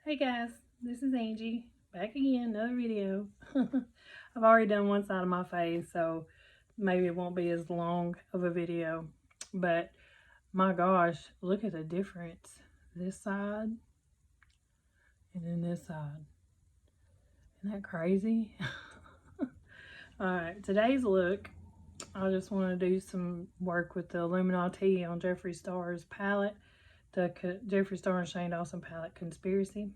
Hey guys, this is Angie, back again, another video. I've already done one side of my face, so maybe it won't be as long of a video, but my gosh, look at the difference. This side and then this side. Isn't that crazy? Alright, today's look, I just want to do some work with the Illuminati on Jeffree Star's palette, the Jeffree Star and Shane Dawson palette Conspiracy.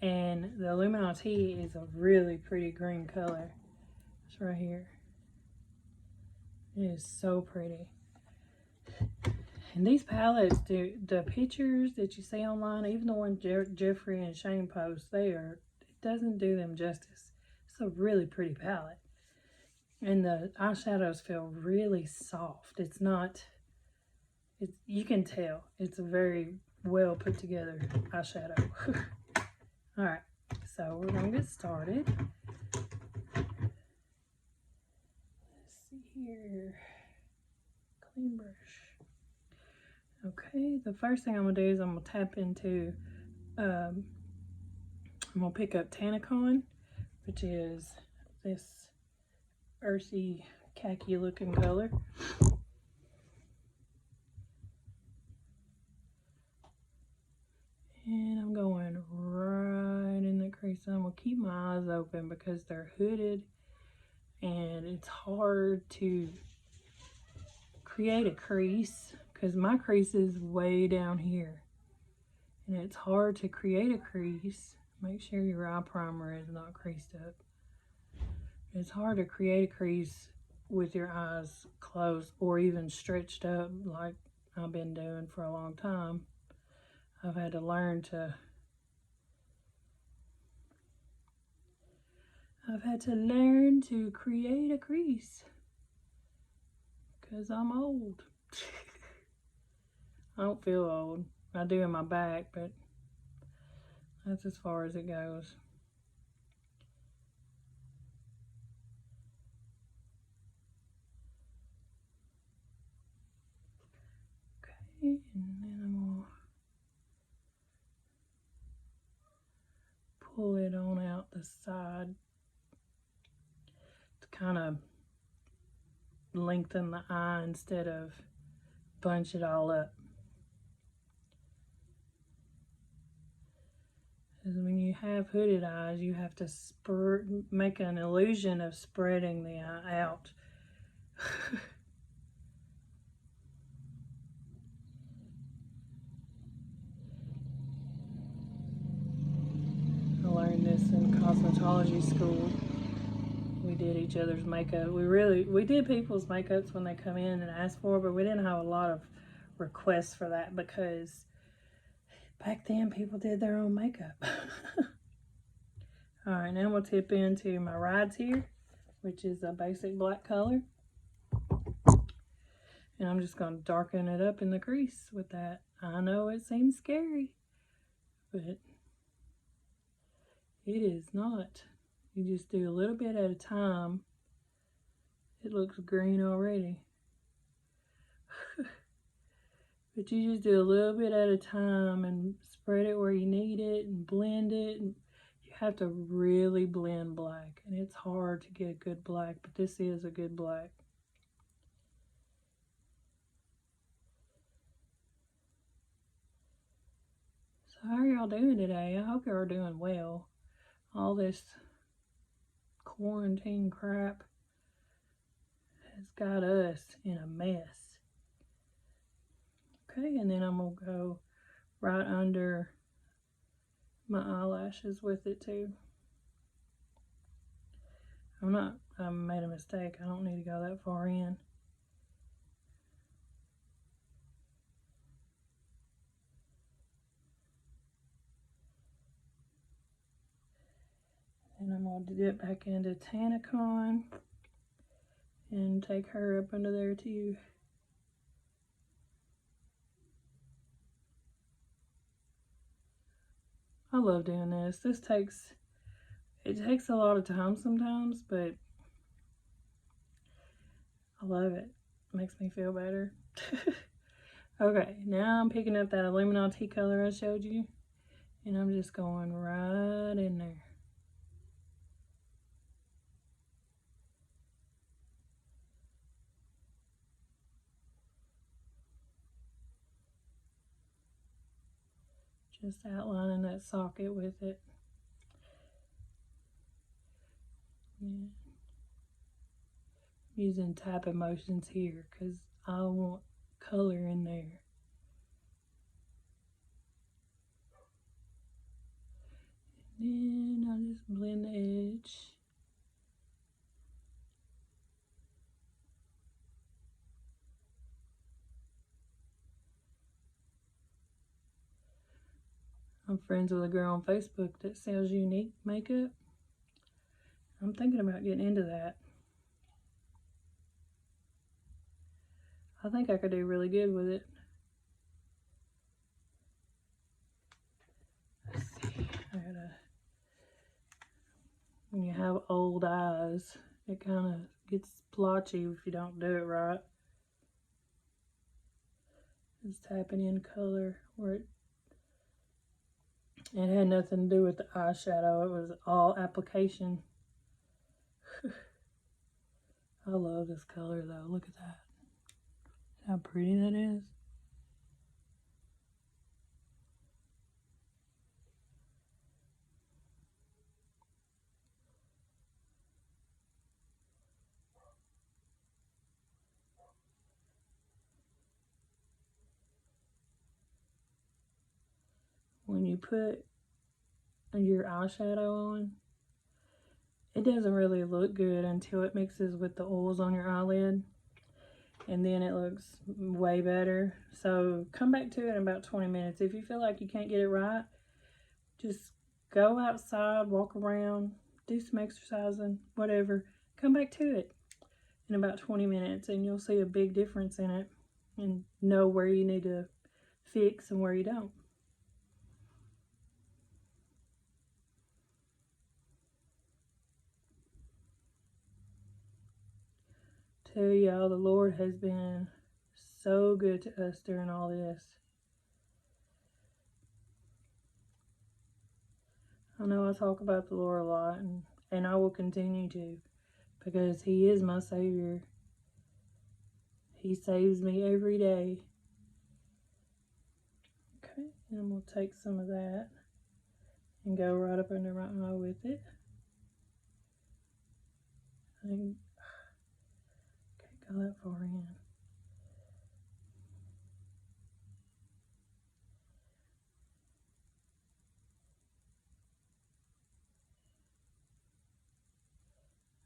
And the Illuminati is a really pretty green color. It's right here. It is so pretty. And these palettes, the pictures that you see online, even the one Jeffree and Shane post, it doesn't do them justice. It's a really pretty palette. And the eyeshadows feel really soft. You can tell it's a very well put together eyeshadow. Alright, so we're going to get started. Let's see here. Clean brush. Okay, the first thing I'm going to do is I'm going to tap into, I'm going to pick up Tanacon, which is this earthy khaki looking color. And I'm going right in the crease. I'm going to keep my eyes open because they're hooded and it's hard to create a crease because my crease is way down here. And it's hard to create a crease. Make sure your eye primer is not creased up. It's hard to create a crease with your eyes closed or even stretched up like I've been doing for a long time. I've had to learn to create a crease because I'm old. I don't feel old. I do in my back, but that's as far as it goes. Okay, and then I'm gonna pull it on out the side to kind of lengthen the eye instead of bunch it all up. Because when you have hooded eyes, you have to make an illusion of spreading the eye out. I learned this in cosmetology school. We did each other's makeup. We did people's makeups when they come in and ask for it, but we didn't have a lot of requests for that because back then people did their own makeup. Alright, now we'll tip into my rides here, which is a basic black color. And I'm just going to darken it up in the crease with that. I know it seems scary, but it is not. You just do a little bit at a time. It looks green already. But you just do a little bit at a time and spread it where you need it and blend it. And you have to really blend black. And it's hard to get good black, but this is a good black. So how are y'all doing today? I hope y'all are doing well. All this quarantine crap has got us in a mess. Okay, and then I'm going to go right under my eyelashes with it too. I made a mistake. I don't need to go that far in. And I'm going to dip back into Tanacon and take her up under there too. I love doing this. It takes a lot of time sometimes, but I love it. It makes me feel better. Okay, now I'm picking up that Illuminati color I showed you. And I'm just going right in there. Just outlining that socket with it. Yeah. Using tapping motions here because I want color in there. And then I just blend the edge. I'm friends with a girl on Facebook that sells unique makeup. I'm thinking about getting into that. I think I could do really good with it. Let's see. When you have old eyes, it kind of gets splotchy if you don't do it right. Just tapping in color where it had nothing to do with the eyeshadow. It was all application. I love this color though. Look at that. How pretty that is. When you put your eyeshadow on, it doesn't really look good until it mixes with the oils on your eyelid, and then it looks way better. So come back to it in about 20 minutes. If you feel like you can't get it right, just go outside, walk around, do some exercising, whatever. Come back to it in about 20 minutes and you'll see a big difference in it and know where you need to fix and where you don't. Tell y'all, the Lord has been so good to us during all this. I know I talk about the Lord a lot, and I will continue to, because He is my Savior. He saves me every day. Okay, and I'm going to take some of that and go right up under my eye with it. Can't go that far in.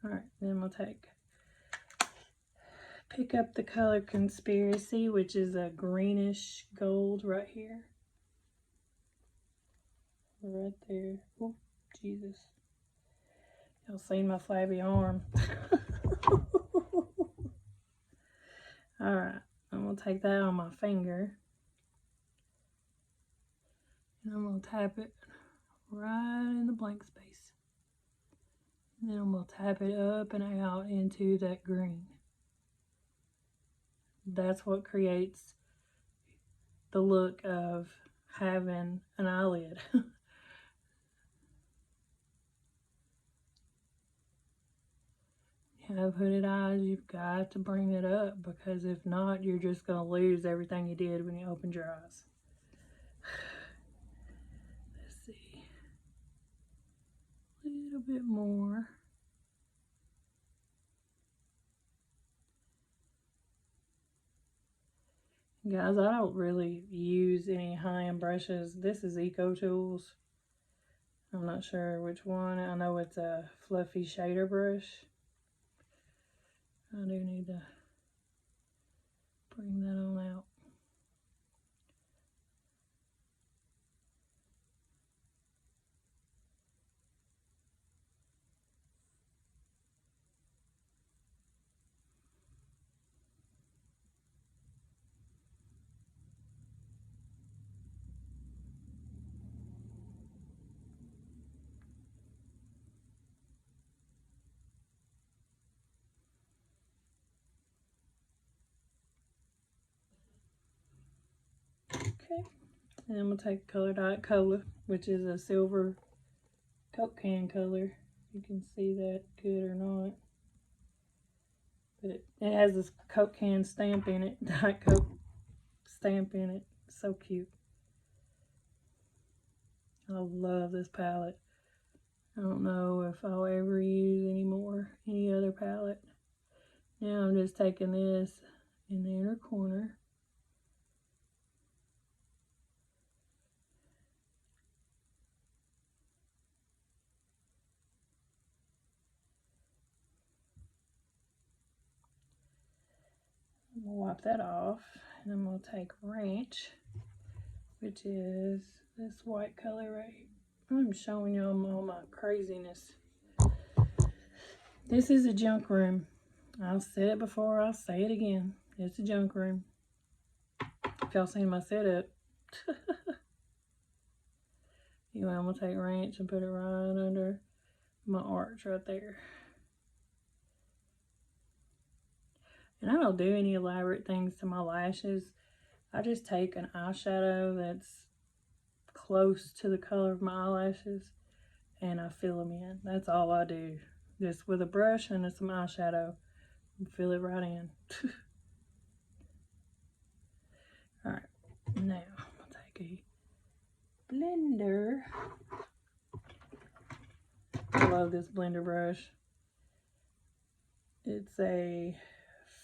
Alright, then we'll pick up the color Conspiracy, which is a greenish gold right here. Right there. Oh, Jesus. Y'all seen my flabby arm. Alright, I'm going to take that on my finger. And I'm going to tap it right in the blank space. And then I'm going to tap it up and out into that green. That's what creates the look of having an eyelid. You have hooded eyes, you've got to bring it up, because if not, you're just going to lose everything you did when you opened your eyes. Let's see. A little bit more. Guys, I don't really use any high-end brushes. This is Eco Tools. I'm not sure which one. I know it's a fluffy shader brush. I do need to bring that on out. Okay, And I'm going to take color Diet Cola, which is a silver Coke can color. You can see that good or not. But it has this Coke can stamp in it. Diet Coke stamp in it. So cute. I love this palette. I don't know if I'll ever use any other palette. Now I'm just taking this in the inner corner. I'm going to wipe that off, and I'm going to take Ranch, which is this white color right here. I'm showing y'all all my craziness. This is a junk room. I've said it before, I'll say it again. It's a junk room. If y'all seen my setup. Anyway, I'm going to take Ranch and put it right under my arch right there. And I don't do any elaborate things to my lashes. I just take an eyeshadow that's close to the color of my eyelashes and I fill them in. That's all I do. Just with a brush and some eyeshadow. And fill it right in. Alright, now I'm going to take a blender. I love this blender brush. It's a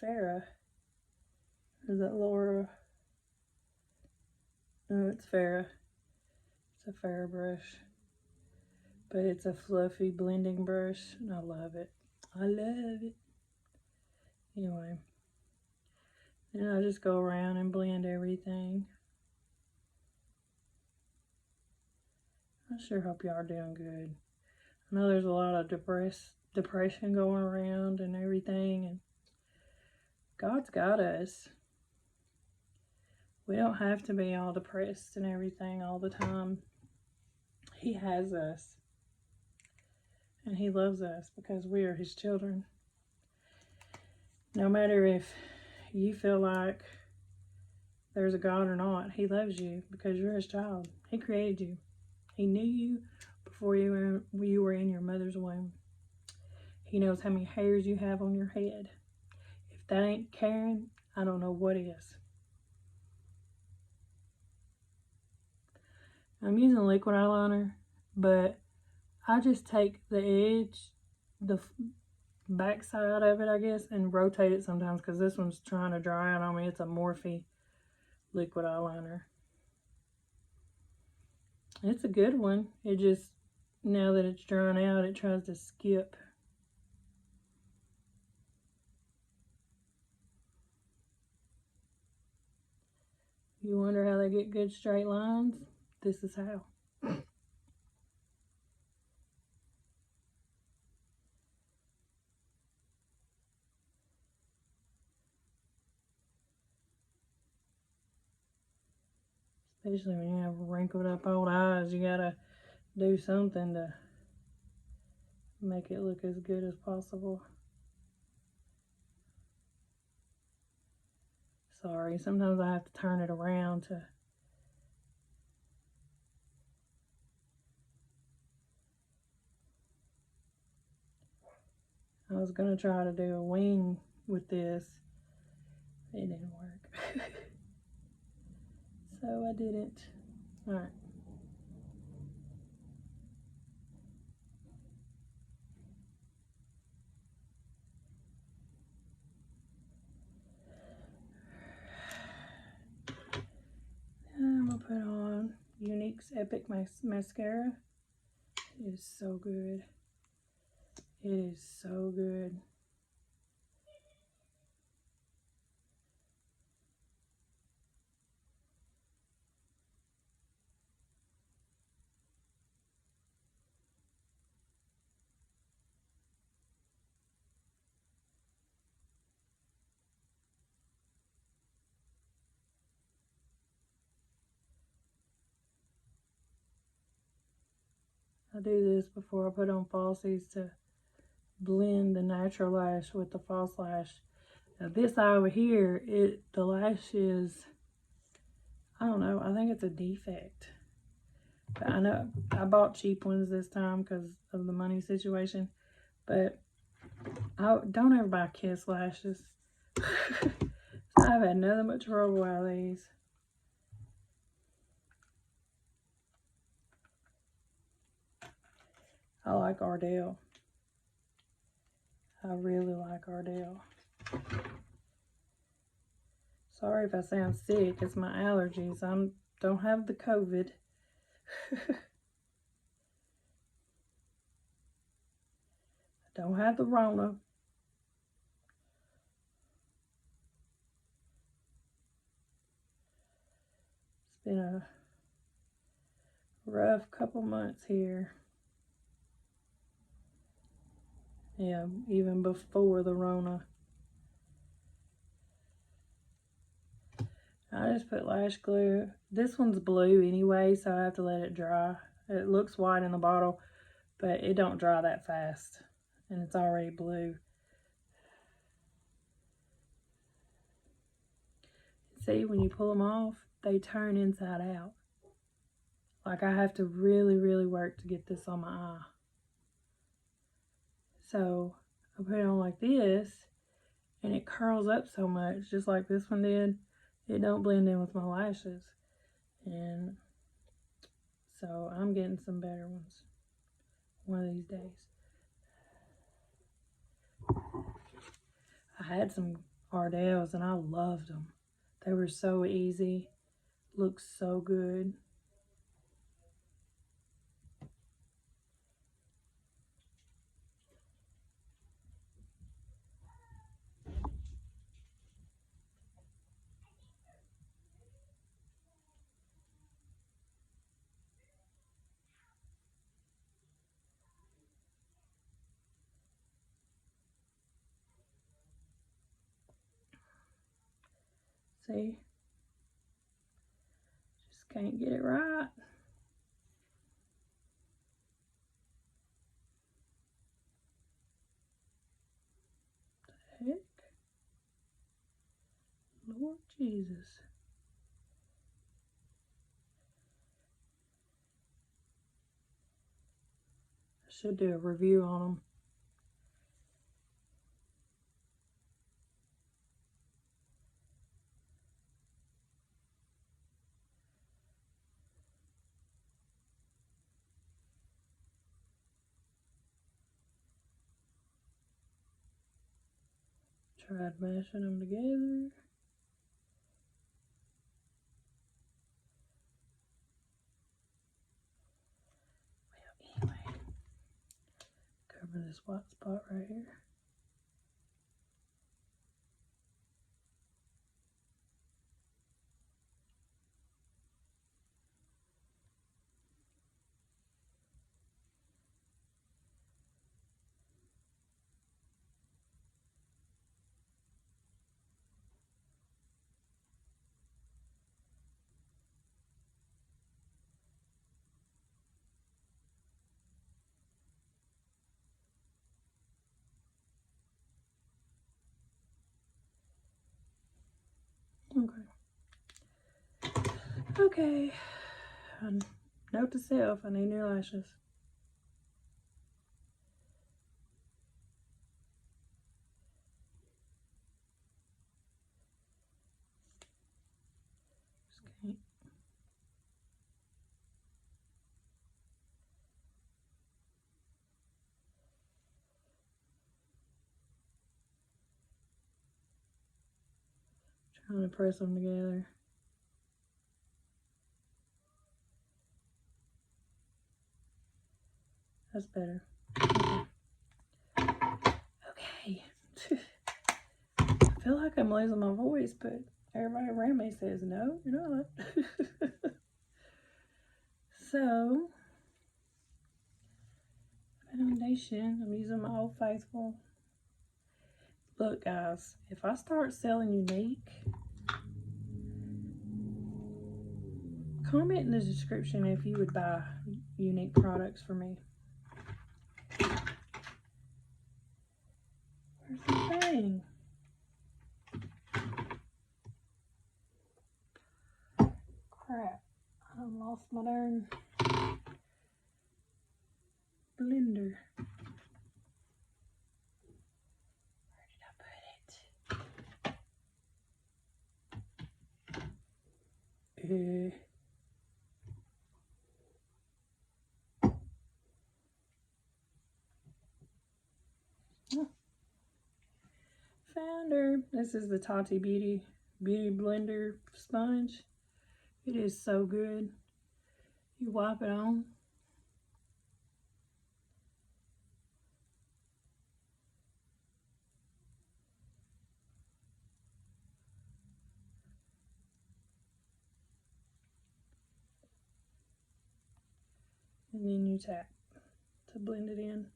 Farrah. Is that Laura? No, it's Farrah. It's a Farrah brush. But it's a fluffy blending brush, and I love it. I love it. Anyway. Then I just go around and blend everything. I sure hope y'all are doing good. I know there's a lot of depression going around and everything, and God's got us. We don't have to be all depressed and everything all the time. He has us. And He loves us because we are His children. No matter if you feel like there's a God or not, He loves you because you're His child. He created you. He knew you before you were in your mother's womb. He knows how many hairs you have on your head. If that ain't caring, I don't know what is. I'm using liquid eyeliner, but I just take the edge, the back side of it, I guess, and rotate it sometimes because this one's trying to dry out on me. It's a Morphe liquid eyeliner. It's a good one. It just, now that it's drying out, it tries to skip. You wonder how they get good straight lines? This is how. Especially when you have wrinkled up old eyes, you gotta do something to make it look as good as possible. Sorry, sometimes I have to turn it around to I was gonna try to do a wing with this. It didn't work. So I didn't. Alright. I'm gonna put on Unique's Epic Mascara. It is so good. It is so good. I do this before I put on falsies to blend the natural lash with the false lash. Now this eye over here, the lashes, I don't know. I think it's a defect. But I know I bought cheap ones this time because of the money situation. But I don't ever buy Kiss lashes. I've had nothing but trouble out of these. I like Ardell. I really like Ardell. Sorry if I sound sick. It's my allergies. I don't have the COVID. I don't have the Rona. It's been a rough couple months here. Yeah, even before the Rona. I just put lash glue. This one's blue anyway, so I have to let it dry. It looks white in the bottle, but it don't dry that fast. And it's already blue. See, when you pull them off, they turn inside out. Like, I have to really, really work to get this on my eye. So, I put it on like this, and it curls up so much, just like this one did. It don't blend in with my lashes. And so, I'm getting some better ones one of these days. I had some Ardells, and I loved them. They were so easy. Looked so good. See? Just can't get it right. What the heck? Lord Jesus. I should do a review on them. Tried mashing them together. Well, anyway, cover this white spot right here. Okay. Note to self, I need new lashes. Just can't. Trying to press them together. That's better. Okay. I feel like I'm losing my voice, but everybody around me says, no, you're not. So, foundation, I'm using my Old Faithful. Look, guys, if I start selling Unique, comment in the description if you would buy Unique products for me. Where's the thing? Crap, I lost my darn blender. Where did I put it? Found her. This is the Tati Beauty Blender sponge. It is so good. You wipe it on. And then you tap to blend it in.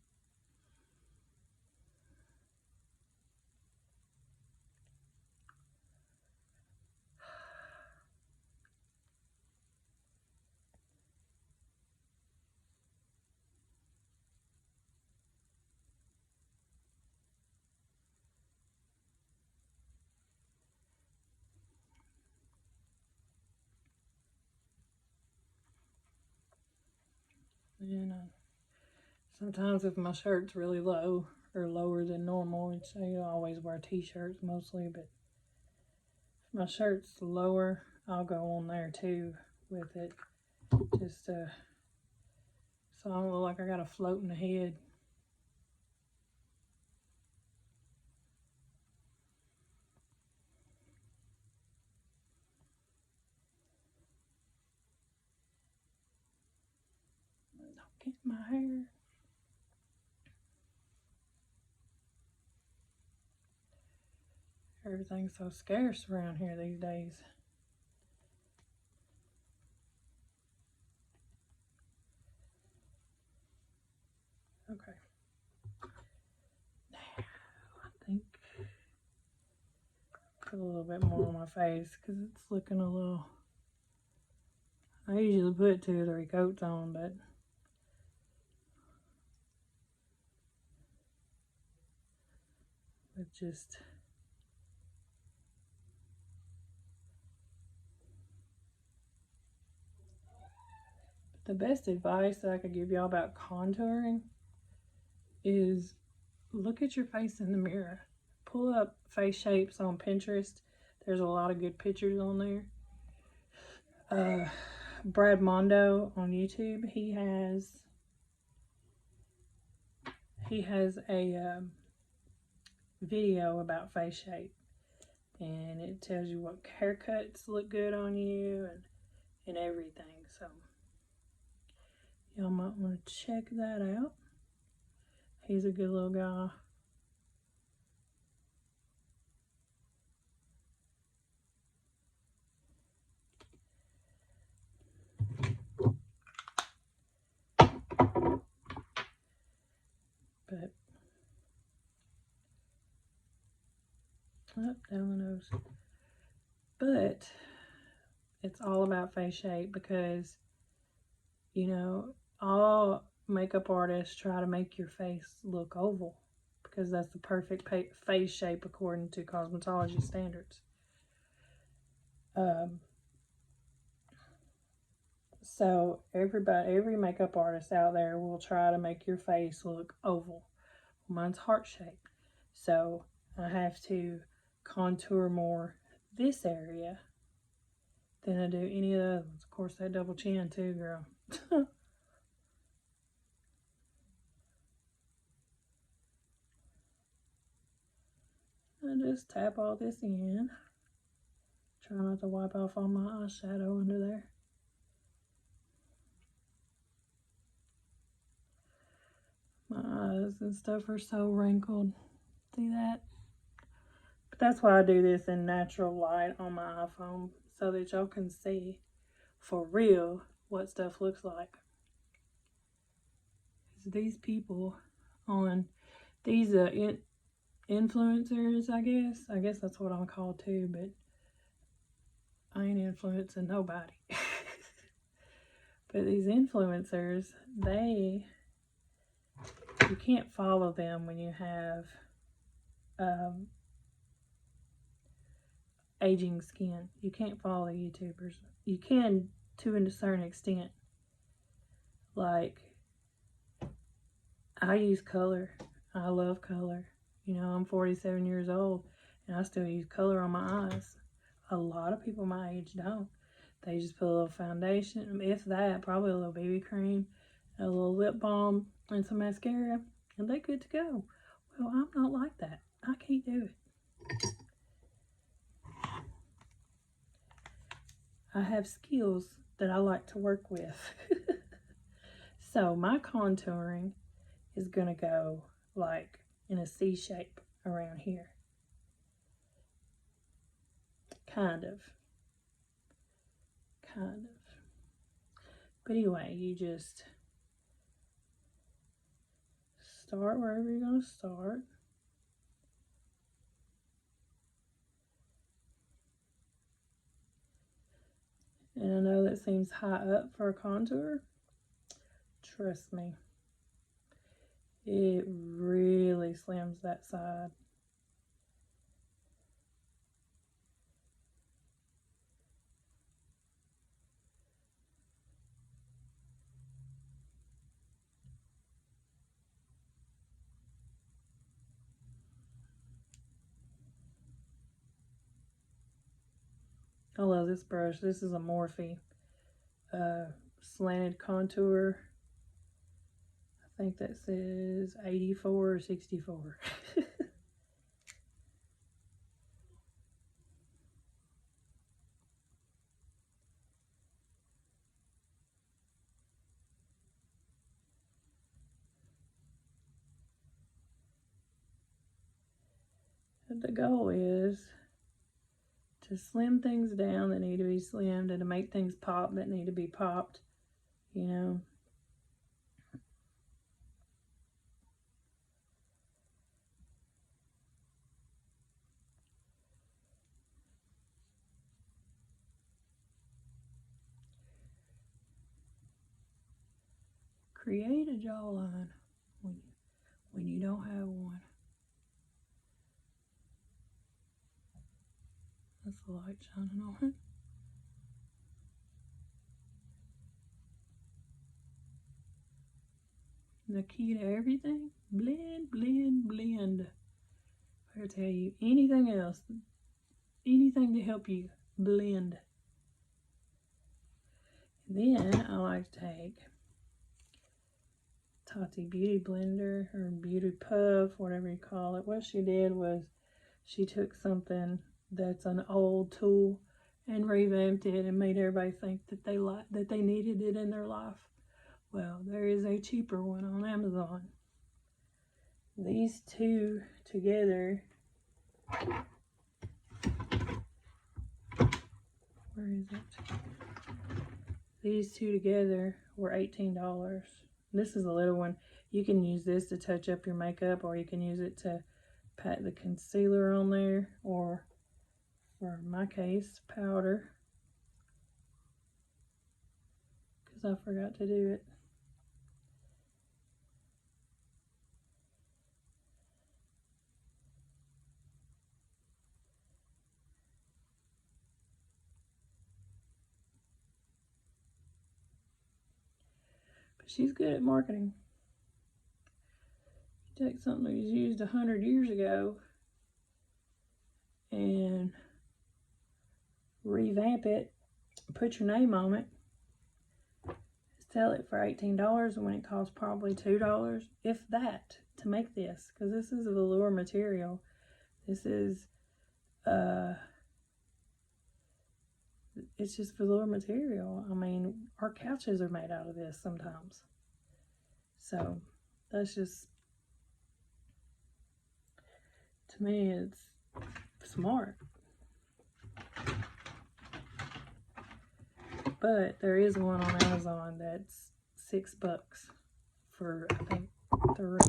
And sometimes if my shirt's really low or lower than normal, which I always wear t-shirts mostly, but if my shirt's lower, I'll go on there too with it, just so I don't look like I got a floating head. Don't get my hair. Everything's so scarce around here these days. Okay. Now, I think put a little bit more on my face because it's looking a little. I usually put 2 or 3 coats on, but it just. The best advice that I could give y'all about contouring is look at your face in the mirror. Pull up face shapes on Pinterest. There's a lot of good pictures on there. Brad Mondo on YouTube, he has a video about face shape, and it tells you what haircuts look good on you and everything. So y'all might want to check that out. He's a good little guy. But up down the nose. But it's all about face shape because, you know, all makeup artists try to make your face look oval because that's the perfect face shape according to cosmetology standards. So every makeup artist out there will try to make your face look oval. Mine's heart shaped, so I have to contour more this area than I do any of the other ones. Of course, that double chin too, girl. I just tap all this in. Try not to wipe off all my eyeshadow under there. My eyes and stuff are so wrinkled. See that? But that's why I do this in natural light on my iPhone, so that y'all can see for real what stuff looks like. These people on these influencers, I guess that's what I'm called too, but I ain't influencing nobody. But these influencers, you can't follow them when you have aging skin. You can't follow YouTubers. You can to a certain extent. Like, I use color. I love color. You know, I'm 47 years old and I still use color on my eyes. A lot of people my age don't. They just put a little foundation, if that, probably a little BB cream, a little lip balm, and some mascara, and they're good to go. Well, I'm not like that. I can't do it. I have skills that I like to work with. So my contouring is going to go like in a C shape around here. Kind of. But anyway, you just start wherever you're going to start. And I know that seems high up for a contour. Trust me, it really slims that side. I love this brush. This is a Morphe slanted contour. I think that says 84 or 64. The goal is to slim things down that need to be slimmed and to make things pop that need to be popped, you know. Create a jawline when you don't have one. That's the light shining on it. The key to everything, blend, blend, blend. I'll tell you anything else, anything to help you blend. And then I like to take Tati Beauty Blender or Beauty Puff, whatever you call it. What she did was she took something that's an old tool and revamped it and made everybody think that they needed it in their life. Well, there is a cheaper one on Amazon. These two together, where is it? These two together were $18. This is a little one. You can use this to touch up your makeup, or you can use it to pat the concealer on there, or for my case, powder, because I forgot to do it. But she's good at marketing. You take something that was used 100 years ago and revamp it, put your name on it, sell it for $18 when it costs probably $2, if that, to make this, because this is a velour material. This is it's just velour material. I mean, our couches are made out of this sometimes. So that's just, to me, it's smart. But there is one on Amazon that's $6 for, I think, 3.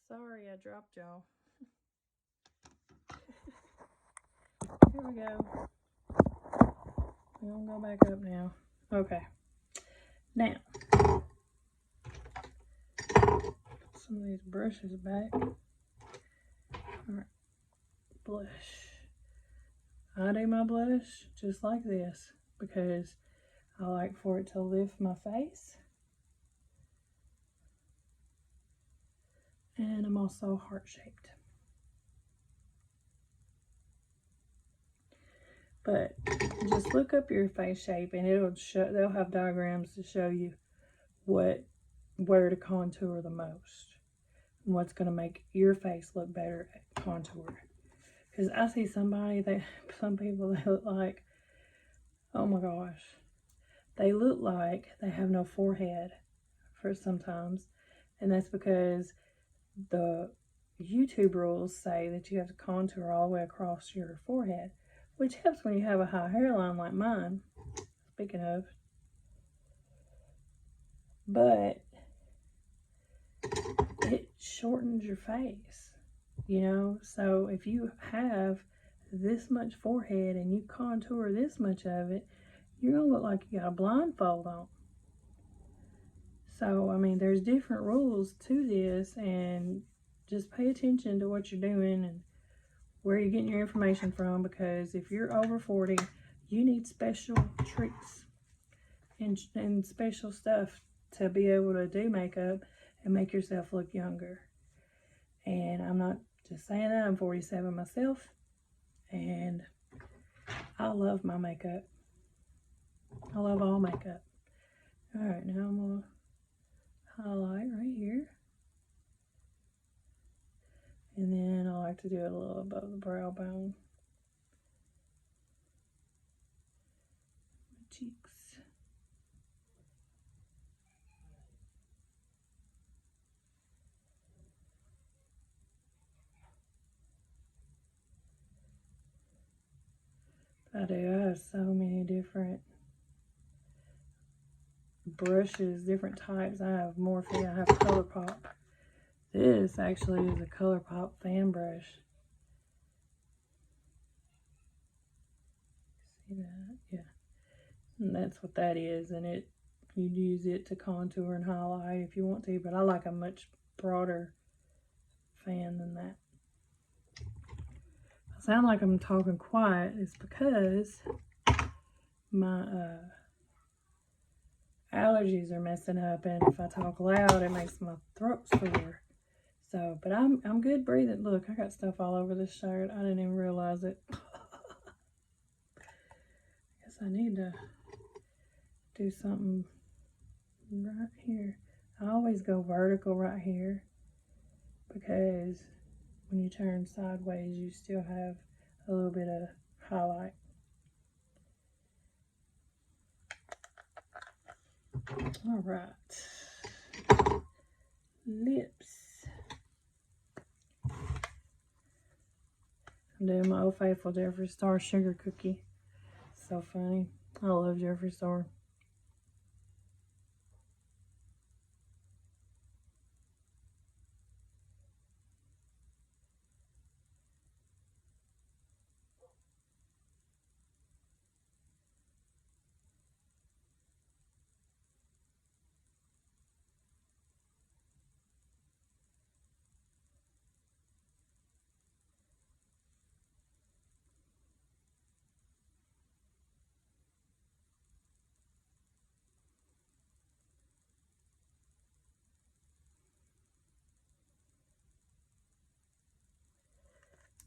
Sorry, I dropped y'all. Here we go. We're gonna go back up now. Okay. Now, some of these brushes back. Alright, blush. I do my blush just like this because I like for it to lift my face. And I'm also heart-shaped. But just look up your face shape and they'll have diagrams to show you where to contour the most and what's going to make your face look better at contour. Because I see some people that look like, oh my gosh, they look like they have no forehead for sometimes, and that's because the YouTube rules say that you have to contour all the way across your forehead, which helps when you have a high hairline like mine, speaking of. But it shortens your face, you know? So if you have this much forehead and you contour this much of it, you're gonna look like you got a blindfold on. So, I mean, there's different rules to this, and just pay attention to what you're doing and where you're getting your information from, because if you're over 40, you need special tricks and special stuff to be able to do makeup and make yourself look younger. And I'm not just saying that, I'm 47 myself, and I love my makeup. I love all makeup. All right, now I'm gonna highlight right here. And then I like to do it a little above the brow bone. My cheeks. I have so many different brushes, different types. I have Morphe, I have ColourPop. This actually is a ColourPop fan brush. See that? Yeah. And that's what that is, and you'd use it to contour and highlight if you want to, but I like a much broader fan than that. I sound like I'm talking quiet. It's because my allergies are messing up, and if I talk loud, it makes my throat sore. So, but I'm good breathing. Look, I got stuff all over this shirt. I didn't even realize it. I guess I need to do something right here. I always go vertical right here because when you turn sideways, you still have a little bit of highlight. All right, lips. I'm doing my Old Faithful Jeffree Star sugar cookie. So funny. I love Jeffree Star.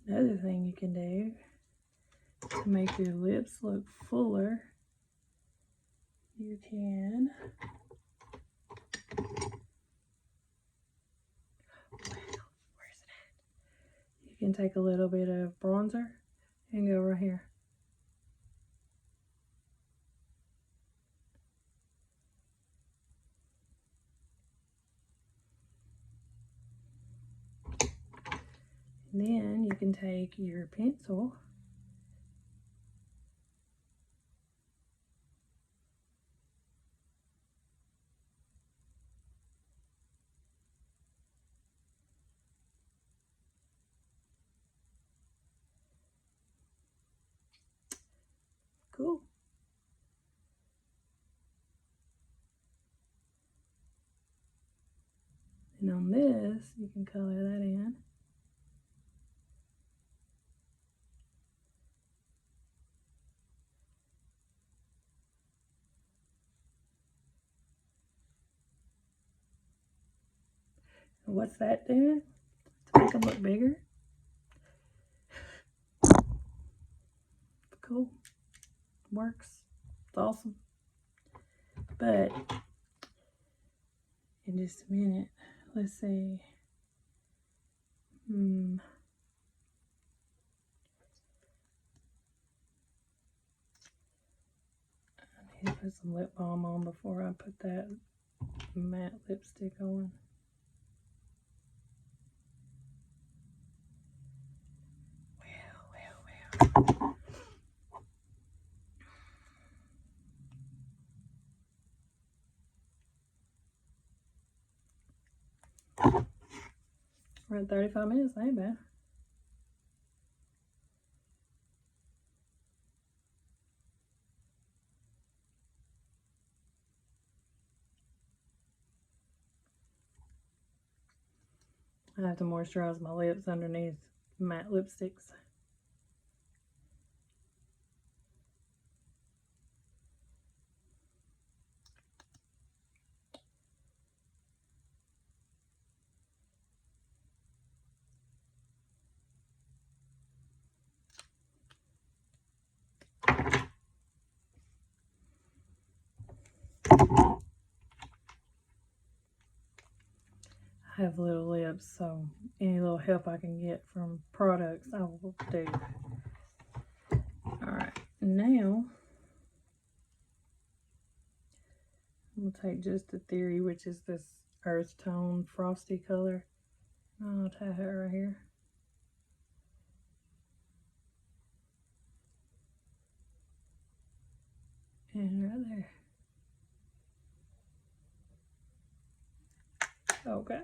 Another thing you can do to make your lips look fuller, you can you can take a little bit of bronzer and go right here. And then you can take your pencil cool. And on this, you can color that in. What's that doing? To make them look bigger? Cool. Works. It's awesome. But in just a minute, let's see. I need to put some lip balm on before I put that matte lipstick on. Well. We're at 35 minutes, that ain't bad. I have to moisturize my lips underneath matte lipsticks. I have little lips, so any little help I can get from products, I will do. Alright, now I'm going to take just the Theory, which is this earth tone frosty color. I'll tie it right here. And right there. Okay.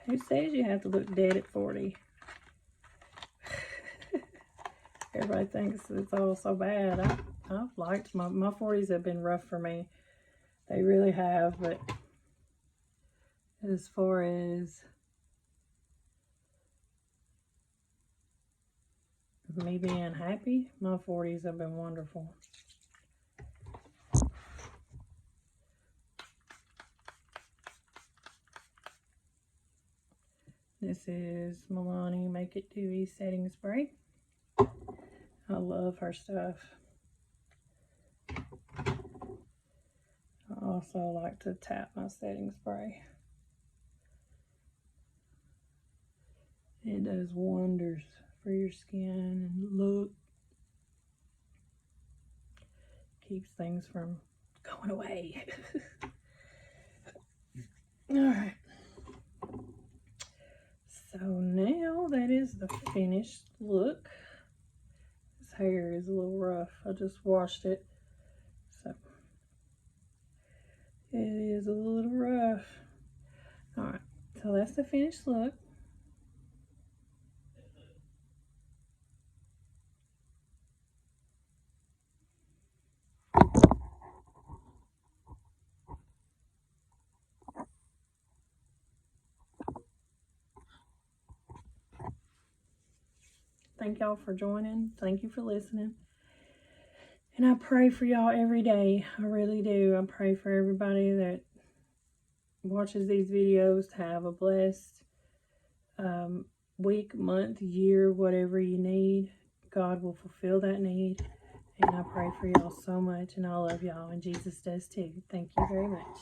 Who says you have to look dead at 40? Everybody thinks it's all so bad. I've liked my 40s have been rough for me. They really have, but as far as me being happy, my 40s have been wonderful. This is Milani Make It Dewy Setting Spray. I love her stuff. I also like to tap my setting spray. It does wonders for your skin and look. Keeps things from going away. Alright. So now that is the finished look. This hair is a little rough. I just washed it. So it is a little rough. Alright. So that's the finished look. Thank y'all for joining. Thank you for listening. And I pray for y'all every day. I really do. I pray for everybody that watches these videos to have a blessed week, month, year, whatever you need. God will fulfill that need. And I pray for y'all so much. And I love y'all. And Jesus does too. Thank you very much.